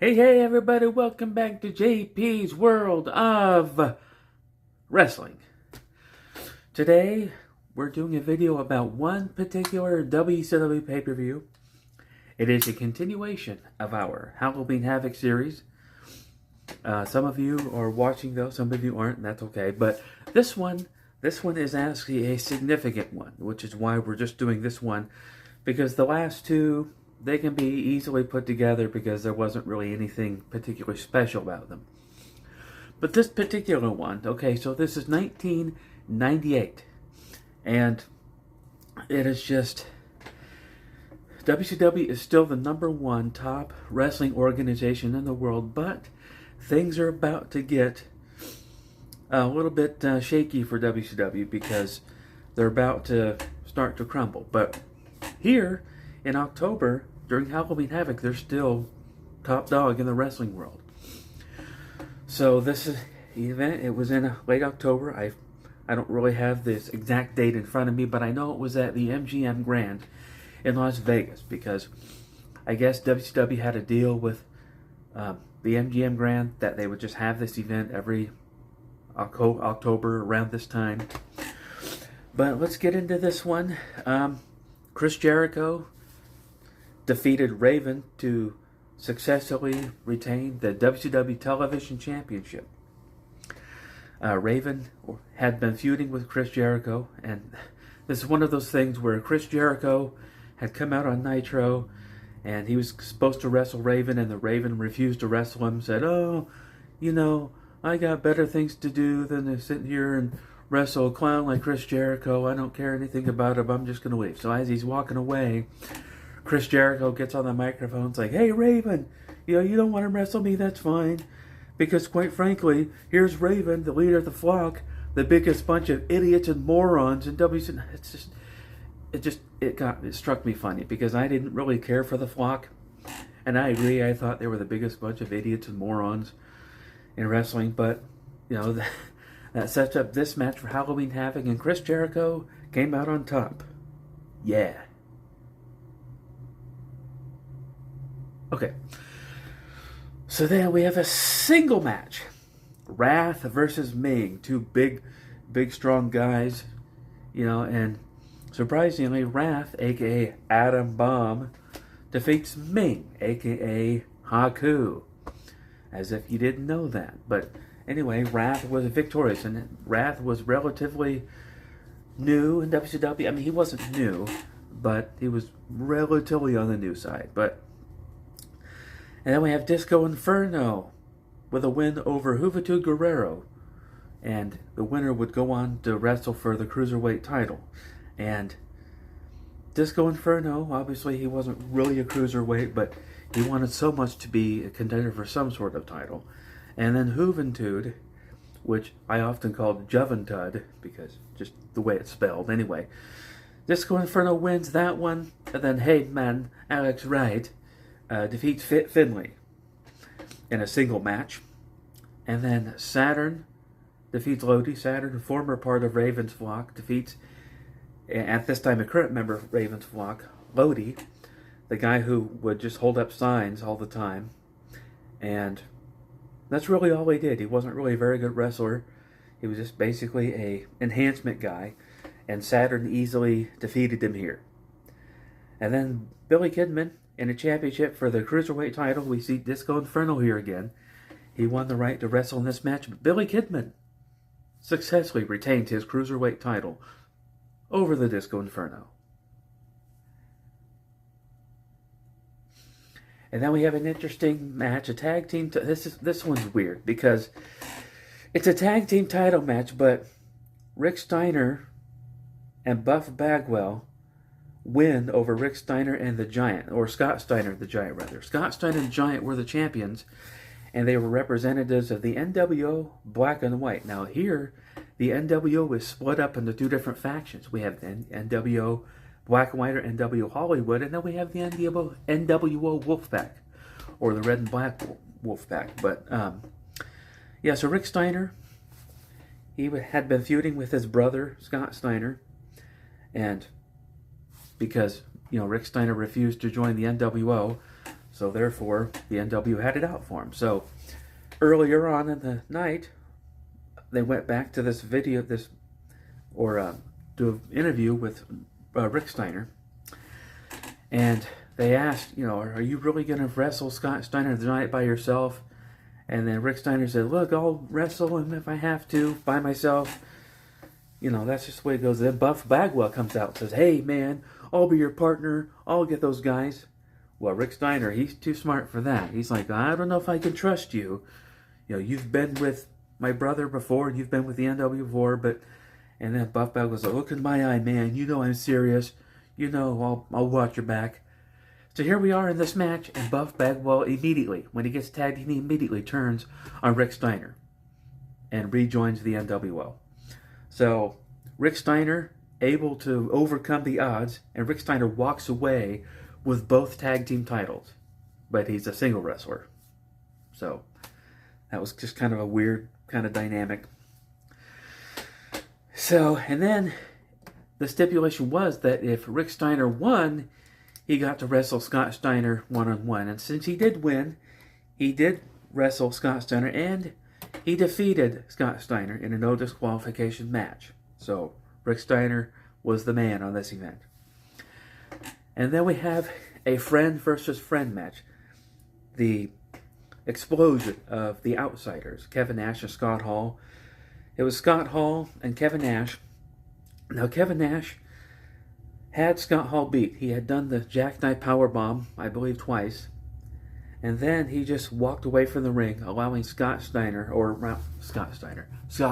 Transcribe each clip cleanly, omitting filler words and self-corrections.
Hey, everybody, welcome back to J.P.'s World of Wrestling. Today, we're doing a video about one particular WCW pay-per-view. It is a continuation of our Halloween Havoc series. Some of you are watching, though, some of you aren't, and that's okay. But this one is actually a significant one, which is why we're just doing this one. Because the last two, they can be easily put together because there wasn't really anything particularly special about them. But this particular one, okay, so this is 1998. And it is just, WCW is still the #1 top wrestling organization in the world, but things are about to get a little bit shaky for WCW because they're about to start to crumble. But here in October, during Halloween Havoc, they're still top dog in the wrestling world. So this is the event. It was in late October. I don't really have this exact date in front of me, but I know it was at the MGM Grand in Las Vegas because I guess WCW had a deal with the MGM Grand that they would just have this event every October around this time. But let's get into this one. Chris Jericho defeated Raven to successfully retain the WCW Television Championship. Raven had been feuding with Chris Jericho, and this is one of those things where Chris Jericho had come out on Nitro, and he was supposed to wrestle Raven, and the Raven refused to wrestle him, said, "Oh, you know, I got better things to do than to sit here and wrestle a clown like Chris Jericho. I don't care anything about him. I'm just going to leave." So as he's walking away, Chris Jericho gets on the microphone. It's like, "Hey, Raven, you don't want to wrestle me? That's fine. Because quite frankly, here's Raven, the leader of the flock, the biggest bunch of idiots and morons in WCW." It struck me funny because I didn't really care for the flock. And I agree, I thought they were the biggest bunch of idiots and morons in wrestling. But, that sets up this match for Halloween Havoc, and Chris Jericho came out on top. Yeah. Okay. So then we have a single match. Wrath versus Ming. Two big, strong guys. And surprisingly, Wrath, a.k.a. Adam Bomb, defeats Ming, a.k.a. Haku. As if you didn't know that. But anyway, Wrath was victorious, and Wrath was relatively new in WCW. I mean, he wasn't new, but he was relatively on the new side. And then we have Disco Inferno with a win over Juventud Guerrero, and the winner would go on to wrestle for the Cruiserweight title. And Disco Inferno, obviously he wasn't really a cruiserweight, but he wanted so much to be a contender for some sort of title. And then Juventud, which I often called Juventud, because just the way it's spelled. Anyway, Disco Inferno wins that one, and then Heyman, Alex Wright, defeats Finlay in a single match. And then Saturn defeats Lodi. Saturn, a former part of Raven's flock, defeats, at this time, a current member of Raven's flock, Lodi, the guy who would just hold up signs all the time. And that's really all he did. He wasn't really a very good wrestler. He was just basically a enhancement guy. And Saturn easily defeated him here. And then Billy Kidman in a championship for the Cruiserweight title. We see Disco Inferno here again. He won the right to wrestle in this match. But Billy Kidman successfully retained his Cruiserweight title over the Disco Inferno. And then we have an interesting match, a tag team. This one's weird because it's a tag team title match, but Rick Steiner and Buff Bagwell win over Rick Steiner and the Giant, or Scott Steiner, the Giant, rather. Scott Steiner and the Giant were the champions, and they were representatives of the NWO Black and White. Now here, the NWO is split up into two different factions. We have the NWO Black and White, or NWO Hollywood, and then we have the NWO Wolfpack, or the Red and Black Wolfpack. But, so Rick Steiner, he had been feuding with his brother, Scott Steiner, and because, Rick Steiner refused to join the NWO, So therefore, the NW had it out for him. So earlier on in the night, they went back to this video, to an interview with Rick Steiner, and they asked, are you really going to wrestle Scott Steiner tonight by yourself? And then Rick Steiner said, look, I'll wrestle him if I have to by myself. That's just the way it goes. Then Buff Bagwell comes out and says, hey, man, I'll be your partner. I'll get those guys. Well, Rick Steiner, he's too smart for that. He's like, I don't know if I can trust you. You've been with my brother before. You've been with the NW before. And then Buff Bagwell's like, look in my eye, man. I'm serious. I'll watch your back. So here we are in this match, and Buff Bagwell immediately, when he gets tagged, he immediately turns on Rick Steiner and rejoins the NWO. So Rick Steiner able to overcome the odds, and Rick Steiner walks away with both tag team titles, but he's a single wrestler. So that was just kind of a weird kind of dynamic. So, and then the stipulation was that if Rick Steiner won, he got to wrestle Scott Steiner one-on-one. And since he did win, he did wrestle Scott Steiner, and he defeated Scott Steiner in a no disqualification match. So Rick Steiner was the man on this event. And then we have a friend versus friend match. The explosion of the Outsiders, Kevin Nash and Scott Hall. It was Scott Hall and Kevin Nash. Now Kevin Nash had Scott Hall beat. He had done the jackknife powerbomb, I believe twice. And then he just walked away from the ring, allowing Scott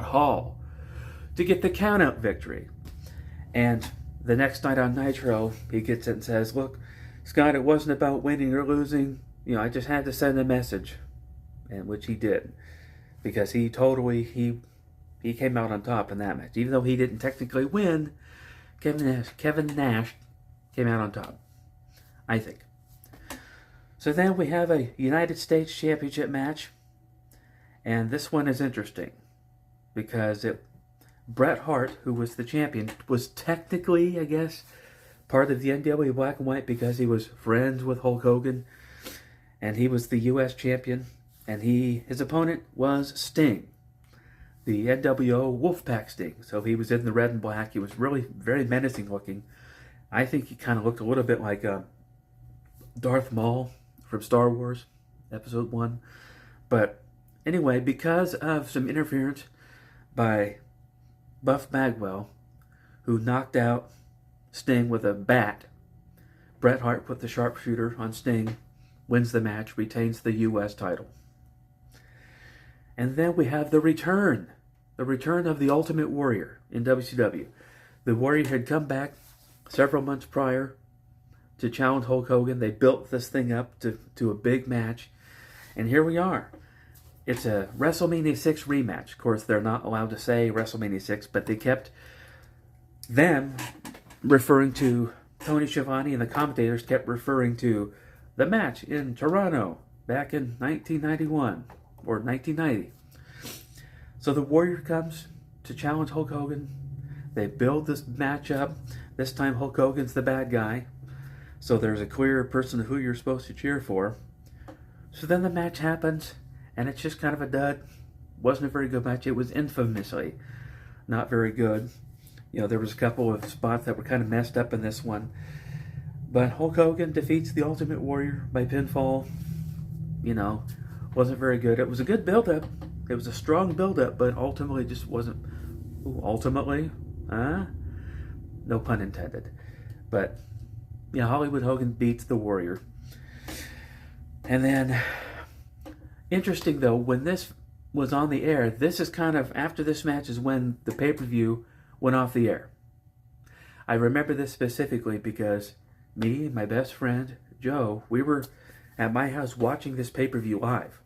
Hall to get the countout victory. And the next night on Nitro, he gets it and says, look, Scott, it wasn't about winning or losing. I just had to send a message. And which he did. Because he came out on top in that match. Even though he didn't technically win, Kevin Nash came out on top, I think. So then we have a United States Championship match. And this one is interesting. Because Bret Hart, who was the champion, was technically, I guess, part of the NWA Black and White because he was friends with Hulk Hogan. And he was the U.S. champion. And his opponent was Sting, the NWO Wolfpack Sting. So he was in the red and black. He was really very menacing looking. I think he kind of looked a little bit like Darth Maul from Star Wars, Episode 1. But anyway, because of some interference by Buff Bagwell, who knocked out Sting with a bat, Bret Hart put the sharpshooter on Sting, wins the match, retains the U.S. title. And then we have the return of the Ultimate Warrior in WCW. The Warrior had come back several months prior to challenge Hulk Hogan. They built this thing up to a big match. And here we are. It's a WrestleMania 6 rematch. Of course, they're not allowed to say WrestleMania 6, but they kept them referring to Tony Schiavone, and the commentators kept referring to the match in Toronto back in 1991 or 1990. So the Warrior comes to challenge Hulk Hogan. They build this match up. This time Hulk Hogan's the bad guy. So there's a clear person who you're supposed to cheer for. So then the match happens, and it's just kind of a dud. Wasn't a very good match. It was infamously not very good. There was a couple of spots that were kind of messed up in this one. But Hulk Hogan defeats the Ultimate Warrior by pinfall. Wasn't very good. It was a good build-up. It was a strong build-up, but ultimately just wasn't... Ultimately? No pun intended. But, Hollywood Hogan beats the Warrior. And then, interesting though, when this was on the air, this is kind of... After this match is when the pay-per-view went off the air. I remember this specifically because me and my best friend, Joe, we were at my house watching this pay-per-view live.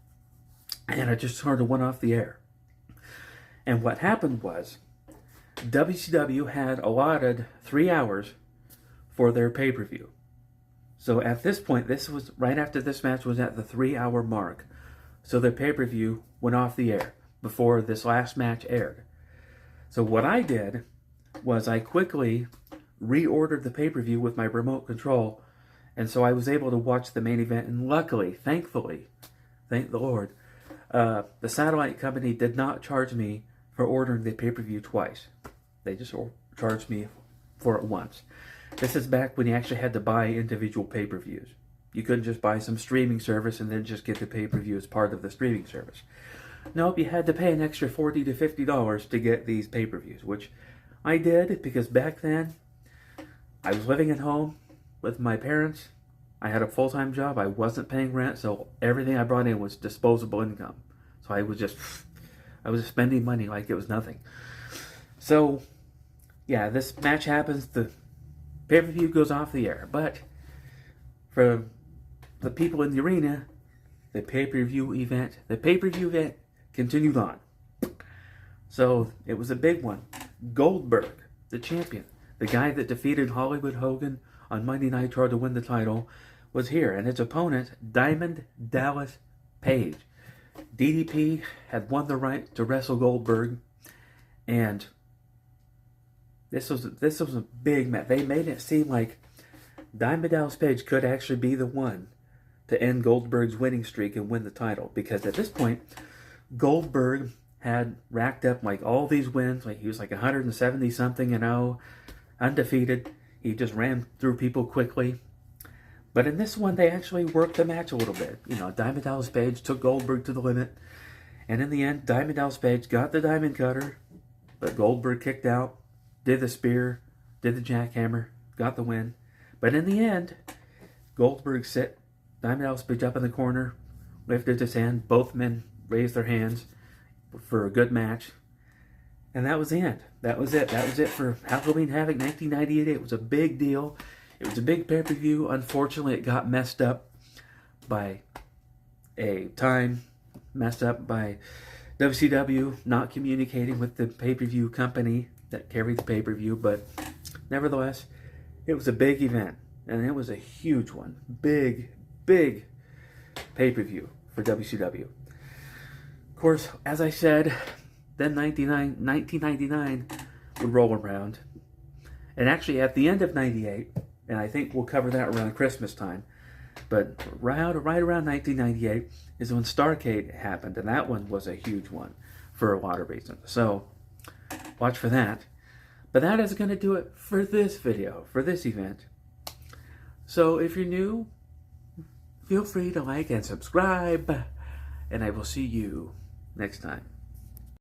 And it just sort of went off the air. And what happened was, WCW had allotted 3 hours for their pay-per-view. So at this point, this was right after this match was at the 3-hour mark. So the pay-per-view went off the air before this last match aired. So what I did was I quickly reordered the pay-per-view with my remote control And so I was able to watch the main event, and luckily, thankfully, thank the Lord, the satellite company did not charge me for ordering the pay-per-view twice. They just charged me for it once. This is back when you actually had to buy individual pay-per-views. You couldn't just buy some streaming service and then just get the pay-per-view as part of the streaming service. Nope, you had to pay an extra $40 to $50 to get these pay-per-views, which I did because back then I was living at home with my parents. I had a full-time job. I wasn't paying rent, so everything I brought in was disposable income. So I was just spending money like it was nothing. So, yeah, this match happens. The pay-per-view goes off the air. But for the people in the arena, the pay-per-view event continued on. So it was a big one. Goldberg, the champion, the guy that defeated Hollywood Hogan on Monday Nitro to win the title, was here. And his opponent, Diamond Dallas Page. DDP had won the right to wrestle Goldberg, and this was a big match. They made it seem like Diamond Dallas Page could actually be the one to end Goldberg's winning streak and win the title, because at this point Goldberg had racked up like all these wins. Like he was like 170 something and 0, undefeated. He just ran through people quickly. But in this one, they actually worked the match a little bit. You know, Diamond Dallas Page took Goldberg to the limit. And in the end, Diamond Dallas Page got the Diamond Cutter. But Goldberg kicked out, did the spear, did the jackhammer, got the win. But in the end, Goldberg set Diamond Dallas Page up in the corner, lifted his hand. Both men raised their hands for a good match. And that was the end. That was it. That was it for Halloween Havoc 1998. It was a big deal. It was a big pay-per-view. Unfortunately, it got messed up by WCW not communicating with the pay-per-view company that carried the pay-per-view. But nevertheless, it was a big event. And it was a huge one. Big, big pay-per-view for WCW. Of course, as I said, then 1999 would roll around. And actually, at the end of 98... and I think we'll cover that around Christmas time. But right around 1998 is when Starrcade happened. And that one was a huge one for a lot of reasons. So, watch for that. But that is going to do it for this video, for this event. So, if you're new, feel free to like and subscribe. And I will see you next time.